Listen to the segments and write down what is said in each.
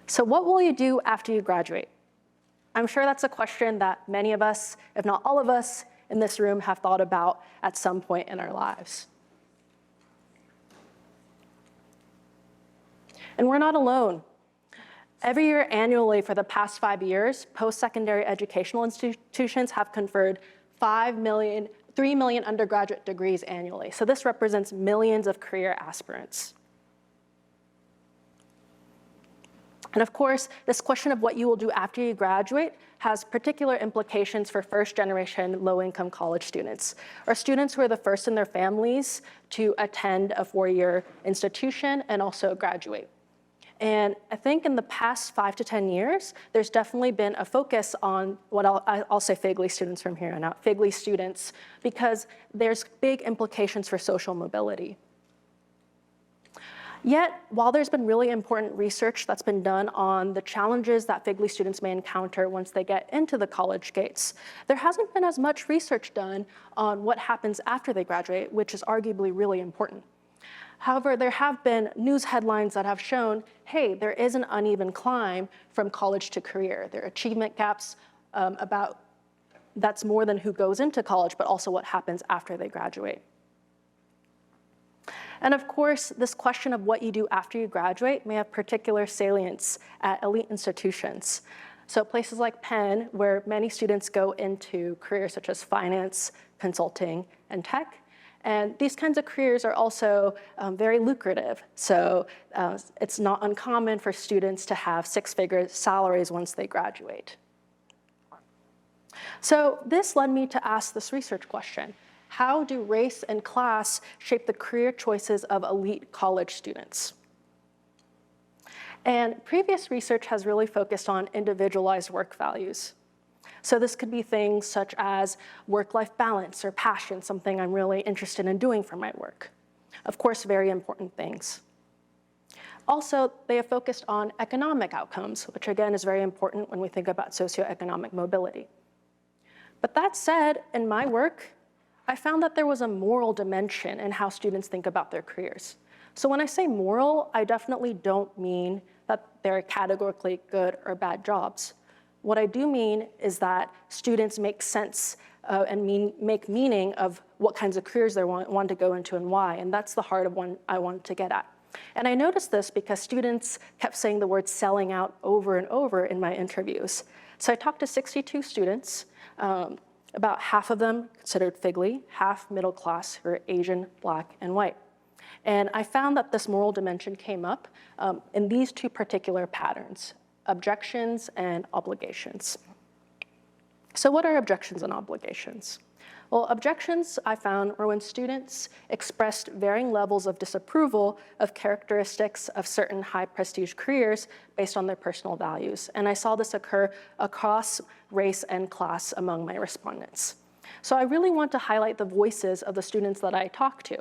So what will you do after you graduate? I'm sure that's a question that many of us, if not all of us, in this room have thought about at some point in our lives. And we're not alone. Every year annually for the past 5 years, post-secondary educational institutions have conferred 3 million undergraduate degrees annually. So this represents millions of career aspirants. And of course, this question of what you will do after you graduate has particular implications for first-generation low-income college students, or students who are the first in their families to attend a 4-year institution and also graduate. And I think in the past 5 to 10 years, there's definitely been a focus on what I'll say FIGLY students from here on out, FIGLY students, because there's big implications for social mobility. Yet, while there's been really important research that's been done on the challenges that FIGLY students may encounter once they get into the college gates, there hasn't been as much research done on what happens after they graduate, which is arguably really important. However, there have been news headlines that have shown, hey, there is an uneven climb from college to career. There are achievement gaps that's more than who goes into college, but also what happens after they graduate. And of course, this question of what you do after you graduate may have particular salience at elite institutions. So places like Penn, where many students go into careers such as finance, consulting, and tech. And these kinds of careers are also very lucrative. So it's not uncommon for students to have 6-figure salaries once they graduate. So this led me to ask this research question. How do race and class shape the career choices of elite college students? And previous research has really focused on individualized work values. So this could be things such as work-life balance or passion, something I'm really interested in doing for my work. Of course, very important things. Also, they have focused on economic outcomes, which again is very important when we think about socioeconomic mobility. But that said, in my work, I found that there was a moral dimension in how students think about their careers. So when I say moral, I definitely don't mean that they're categorically good or bad jobs. What I do mean is that students make sense and make meaning of what kinds of careers they want to go into and why, and that's the heart of what I wanted to get at. And I noticed this because students kept saying the word selling out over and over in my interviews. So I talked to 62 students. About half of them considered FIGLY, half middle class who are Asian, Black, and white. And I found that this moral dimension came up in these two particular patterns, objections and obligations. So what are objections and obligations? Well, objections, I found, were when students expressed varying levels of disapproval of characteristics of certain high prestige careers based on their personal values. And I saw this occur across race and class among my respondents. So I really want to highlight the voices of the students that I talked to.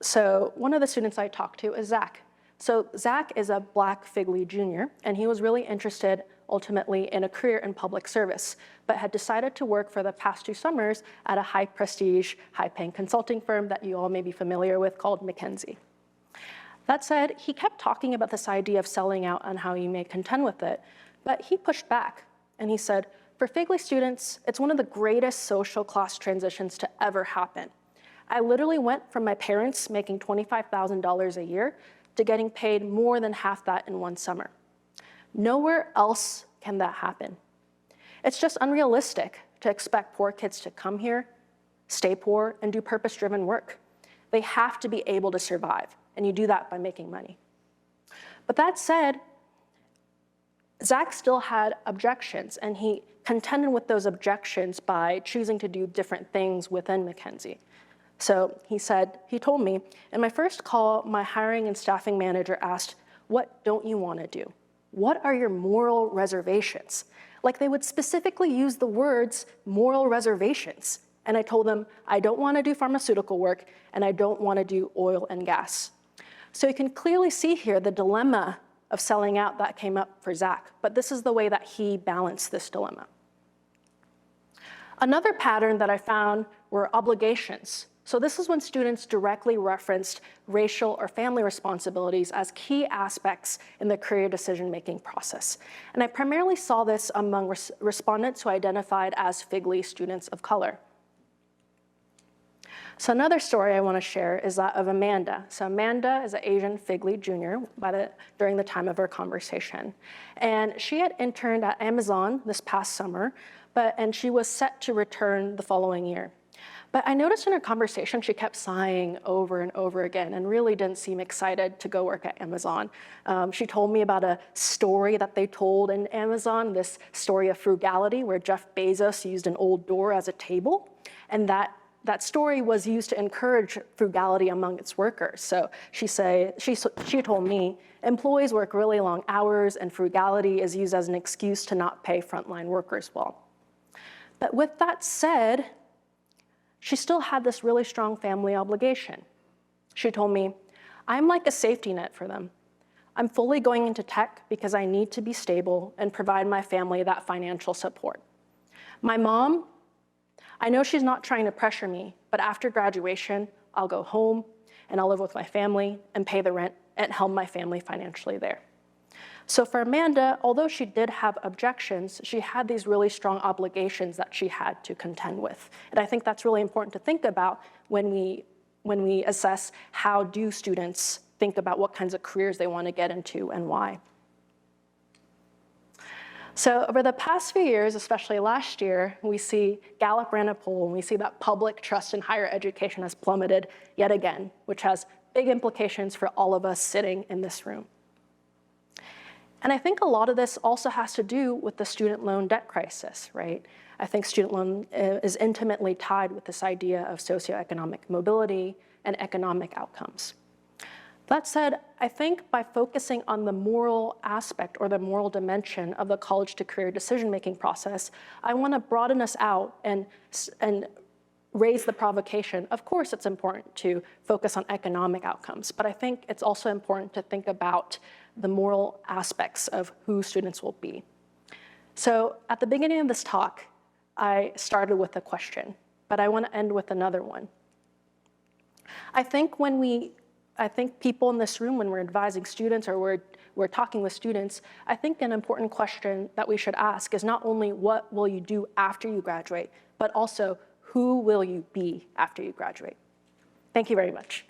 So one of the students I talked to is Zach. So Zach is a Black FIGLY junior, and he was really interested ultimately in a career in public service, but had decided to work for the past 2 summers at a high prestige, high paying consulting firm that you all may be familiar with called McKinsey. That said, he kept talking about this idea of selling out and how you may contend with it, but he pushed back and he said, for FIGLY students, it's one of the greatest social class transitions to ever happen. I literally went from my parents making $25,000 a year to getting paid more than half that in 1 summer. Nowhere else can that happen. It's just unrealistic to expect poor kids to come here, stay poor, and do purpose-driven work. They have to be able to survive, and you do that by making money. But that said, Zach still had objections, and he contended with those objections by choosing to do different things within McKinsey. So he told me, in my first call, my hiring and staffing manager asked, what don't you want to do? What are your moral reservations? Like they would specifically use the words moral reservations. And I told them, I don't want to do pharmaceutical work, and I don't want to do oil and gas. So you can clearly see here the dilemma of selling out that came up for Zach, but this is the way that he balanced this dilemma. Another pattern that I found were obligations. So this is when students directly referenced racial or family responsibilities as key aspects in the career decision-making process. And I primarily saw this among respondents who identified as FIGLY students of color. So another story I want to share is that of Amanda. So Amanda is an Asian FIGLY junior during the time of our conversation. And she had interned at Amazon this past summer, and she was set to return the following year. But I noticed in her conversation, she kept sighing over and over again and really didn't seem excited to go work at Amazon. She told me about a story that they told in Amazon, this story of frugality, where Jeff Bezos used an old door as a table, and that story was used to encourage frugality among its workers. So she told me, employees work really long hours and frugality is used as an excuse to not pay frontline workers well. But with that said, she still had this really strong family obligation. She told me, I'm like a safety net for them. I'm fully going into tech because I need to be stable and provide my family that financial support. My mom, I know she's not trying to pressure me, but after graduation, I'll go home and I'll live with my family and pay the rent and help my family financially there. So for Amanda, although she did have objections, she had these really strong obligations that she had to contend with. And I think that's really important to think about when we assess how do students think about what kinds of careers they want to get into and why. So over the past few years, especially last year, we see Gallup ran a poll and we see that public trust in higher education has plummeted yet again, which has big implications for all of us sitting in this room. And I think a lot of this also has to do with the student loan debt crisis, right? I think student loan is intimately tied with this idea of socioeconomic mobility and economic outcomes. That said, I think by focusing on the moral aspect or the moral dimension of the college to career decision-making process, I want to broaden us out and raise the provocation. Of course, it's important to focus on economic outcomes, but I think it's also important to think about the moral aspects of who students will be. So at the beginning of this talk, I started with a question, but I want to end with another one. I think people in this room, when we're advising students or we're talking with students, I think an important question that we should ask is not only what will you do after you graduate, but also who will you be after you graduate? Thank you very much.